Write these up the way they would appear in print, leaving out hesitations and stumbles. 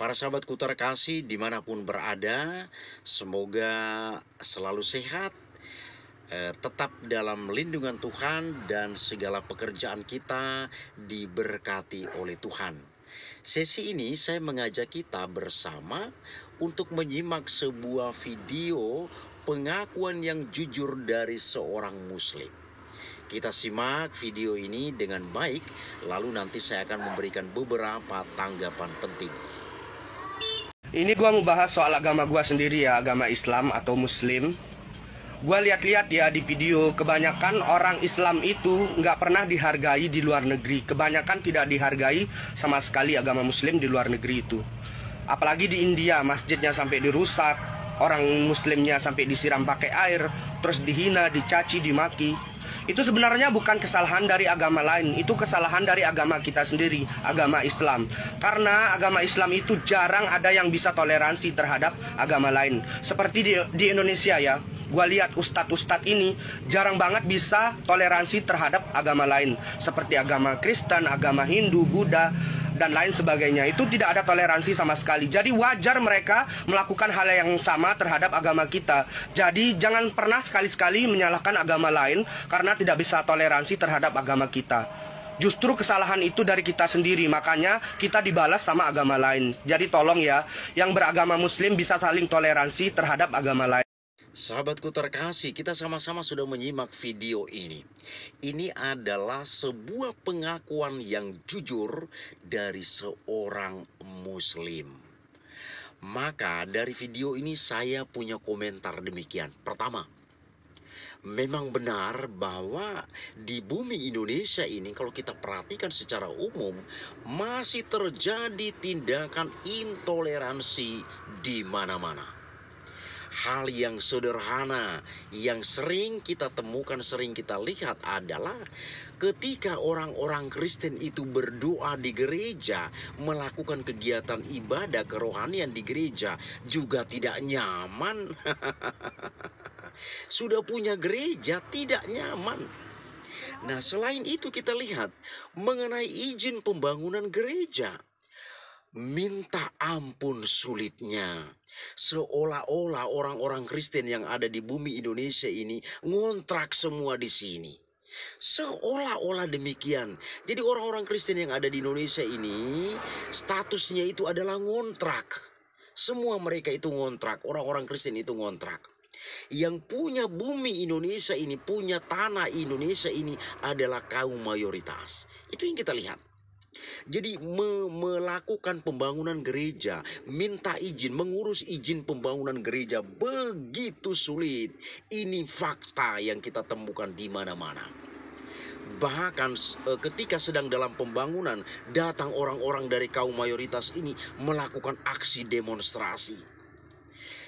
Para sahabatku terkasih dimanapun berada, semoga selalu sehat, tetap dalam lindungan Tuhan dan segala pekerjaan kita diberkati oleh Tuhan. Sesi ini saya mengajak kita bersama untuk menyimak sebuah video pengakuan yang jujur dari seorang muslim. Kita simak video ini dengan baik, lalu nanti saya akan memberikan beberapa tanggapan penting. Ini gua mau bahas soal agama gua sendiri ya, agama Islam atau Muslim. Gua lihat-lihat ya di video, kebanyakan orang Islam itu nggak pernah dihargai di luar negeri. Kebanyakan tidak dihargai sama sekali agama Muslim di luar negeri itu. Apalagi di India, masjidnya sampai dirusak, orang Muslimnya sampai disiram pakai air, terus dihina, dicaci, dimaki. Itu sebenarnya bukan kesalahan dari agama lain, itu kesalahan dari agama kita sendiri, agama Islam. Karena agama Islam itu jarang ada yang bisa toleransi terhadap agama lain. Seperti di Indonesia ya, gua lihat ustadz-ustadz ini jarang banget bisa toleransi terhadap agama lain. Seperti agama Kristen, agama Hindu, Buddha, dan lain sebagainya. Itu tidak ada toleransi sama sekali. Jadi wajar mereka melakukan hal yang sama terhadap agama kita. Jadi jangan pernah sekali-sekali menyalahkan agama lain karena tidak bisa toleransi terhadap agama kita. Justru kesalahan itu dari kita sendiri, makanya kita dibalas sama agama lain. Jadi tolong ya, yang beragama Muslim bisa saling toleransi terhadap agama lain. Sahabatku terkasih, kita sama-sama sudah menyimak video ini. Ini adalah sebuah pengakuan yang jujur dari seorang muslim. Maka dari video ini saya punya komentar demikian. Pertama, memang benar bahwa di bumi Indonesia ini kalau kita perhatikan secara umum masih terjadi tindakan intoleransi di mana-mana. Hal yang sederhana yang sering kita temukan, sering kita lihat adalah ketika orang-orang Kristen itu berdoa di gereja, melakukan kegiatan ibadah kerohanian di gereja juga tidak nyaman. Sudah punya gereja tidak nyaman. Nah, selain itu kita lihat mengenai izin pembangunan gereja. Minta ampun sulitnya. Seolah-olah orang-orang Kristen yang ada di bumi Indonesia ini ngontrak semua di sini. Seolah-olah demikian. Jadi orang-orang Kristen yang ada di Indonesia ini statusnya itu adalah ngontrak. Semua mereka itu ngontrak. Orang-orang Kristen itu ngontrak. Yang punya bumi Indonesia ini, punya tanah Indonesia ini adalah kaum mayoritas. Itu yang kita lihat. Jadi melakukan pembangunan gereja, minta izin, mengurus izin pembangunan gereja begitu sulit. Ini fakta yang kita temukan di mana-mana. Bahkan ketika sedang dalam pembangunan, datang orang-orang dari kaum mayoritas ini melakukan aksi demonstrasi.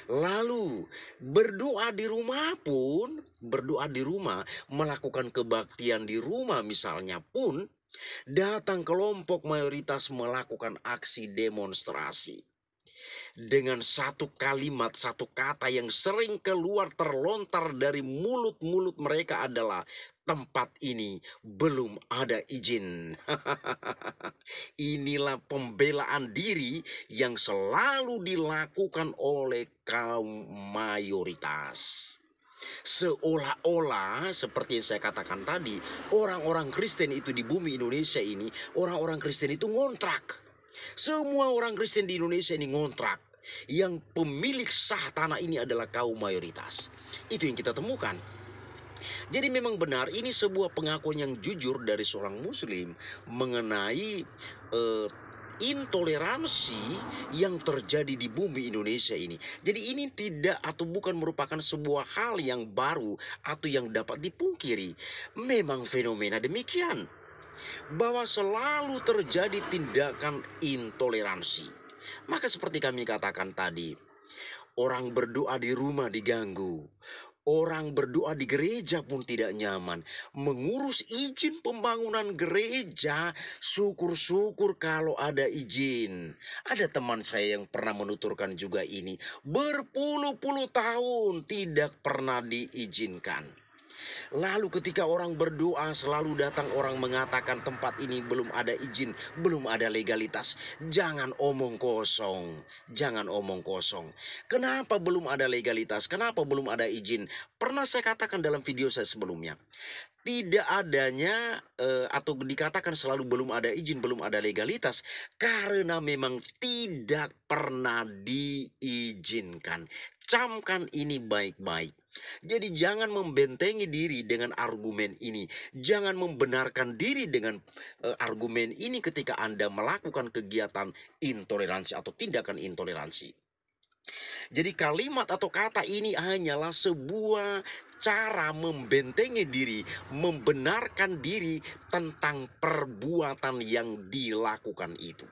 Lalu berdoa di rumah pun, berdoa di rumah, melakukan kebaktian di rumah misalnya pun, datang kelompok mayoritas melakukan aksi demonstrasi. Dengan satu kalimat, satu kata yang sering keluar terlontar dari mulut-mulut mereka adalah, tempat ini belum ada izin. Inilah pembelaan diri yang selalu dilakukan oleh kaum mayoritas. Seolah-olah seperti yang saya katakan tadi, orang-orang Kristen itu di bumi Indonesia ini, orang-orang Kristen itu ngontrak. Semua orang Kristen di Indonesia ini ngontrak. Yang pemilik sah tanah ini adalah kaum mayoritas. Itu yang kita temukan. Jadi memang benar ini sebuah pengakuan yang jujur dari seorang muslim mengenai intoleransi yang terjadi di bumi Indonesia ini. Jadi ini tidak atau bukan merupakan sebuah hal yang baru atau yang dapat dipungkiri. Memang fenomena demikian, bahwa selalu terjadi tindakan intoleransi. Maka seperti kami katakan tadi, orang berdoa di rumah diganggu. Orang berdoa di gereja pun tidak nyaman. Mengurus izin pembangunan gereja, syukur-syukur kalau ada izin. Ada teman saya yang pernah menuturkan juga ini. Berpuluh-puluh tahun tidak pernah diizinkan. Lalu ketika orang berdoa selalu datang orang mengatakan tempat ini belum ada izin, belum ada legalitas. Jangan omong kosong, jangan omong kosong. Kenapa belum ada legalitas? Kenapa belum ada izin? Pernah saya katakan dalam video saya sebelumnya. Tidak adanya atau dikatakan selalu belum ada izin, belum ada legalitas karena memang tidak pernah diizinkan. Camkan ini baik-baik. Jadi jangan membentengi diri dengan argumen ini. Jangan membenarkan diri dengan argumen ini ketika Anda melakukan kegiatan intoleransi atau tindakan intoleransi. Jadi kalimat atau kata ini hanyalah sebuah cara membentengi diri, membenarkan diri tentang perbuatan yang dilakukan itu.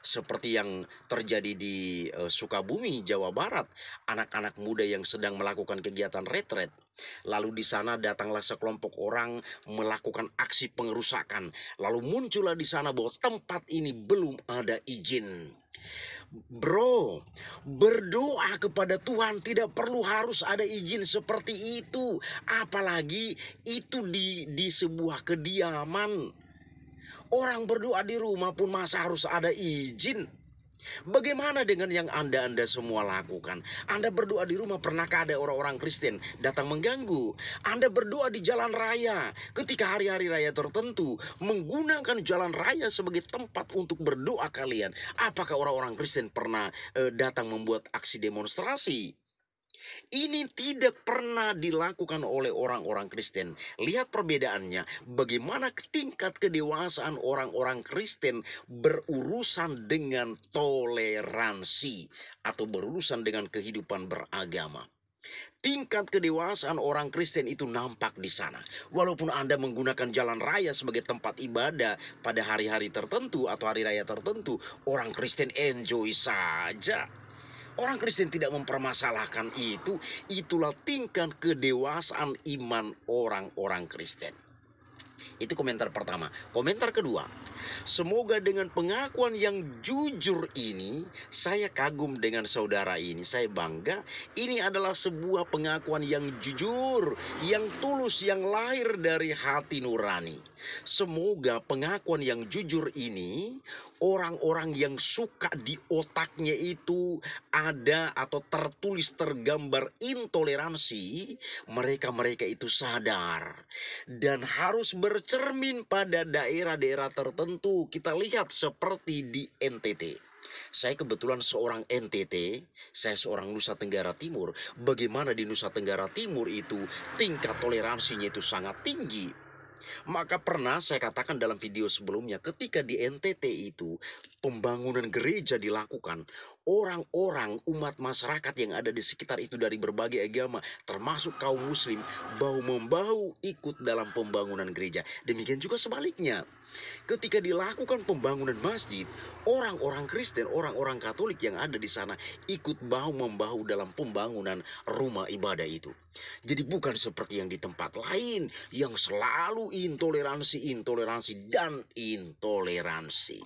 Seperti yang terjadi di Sukabumi, Jawa Barat, anak-anak muda yang sedang melakukan kegiatan retret. Lalu di sana datanglah sekelompok orang melakukan aksi pengerusakan. Lalu muncullah di sana bahwa tempat ini belum ada izin. Bro, berdoa kepada Tuhan tidak perlu harus ada izin seperti itu. Apalagi itu di sebuah kediaman. Orang berdoa di rumah pun masa harus ada izin? Bagaimana dengan yang Anda semua lakukan? Anda berdoa di rumah, pernahkah ada orang-orang Kristen datang mengganggu? Anda berdoa di jalan raya ketika hari-hari raya tertentu, menggunakan jalan raya sebagai tempat untuk berdoa kalian. Apakah orang-orang Kristen pernah datang membuat aksi demonstrasi? Ini tidak pernah dilakukan oleh orang-orang Kristen. Lihat perbedaannya. Bagaimana tingkat kedewasaan orang-orang Kristen berurusan dengan toleransi atau berurusan dengan kehidupan beragama. Tingkat kedewasaan orang Kristen itu nampak di sana. Walaupun Anda menggunakan jalan raya sebagai tempat ibadah pada hari-hari tertentu atau hari raya tertentu, orang Kristen enjoy saja. Orang Kristen tidak mempermasalahkan itu. Itulah tingkat kedewasaan iman orang-orang Kristen. Itu komentar pertama. Komentar kedua, semoga dengan pengakuan yang jujur ini, saya kagum dengan saudara ini, saya bangga. Ini adalah sebuah pengakuan yang jujur, yang tulus, yang lahir dari hati nurani. Semoga pengakuan yang jujur ini, orang-orang yang suka di otaknya itu ada atau tertulis tergambar intoleransi, mereka-mereka itu sadar dan harus bercermin pada daerah-daerah tertentu. Kita lihat seperti di NTT. Saya kebetulan seorang NTT, saya seorang Nusa Tenggara Timur. Bagaimana di Nusa Tenggara Timur itu tingkat toleransinya itu sangat tinggi. Maka pernah saya katakan dalam video sebelumnya, ketika di NTT itu pembangunan gereja dilakukan, orang-orang umat masyarakat yang ada di sekitar itu dari berbagai agama, termasuk kaum muslim, bahu-membahu ikut dalam pembangunan gereja. Demikian juga sebaliknya. Ketika dilakukan pembangunan masjid, orang-orang Kristen, orang-orang Katolik yang ada di sana ikut bahu-membahu dalam pembangunan rumah ibadah itu. Jadi bukan seperti yang di tempat lain yang selalu intoleransi, intoleransi, dan intoleransi.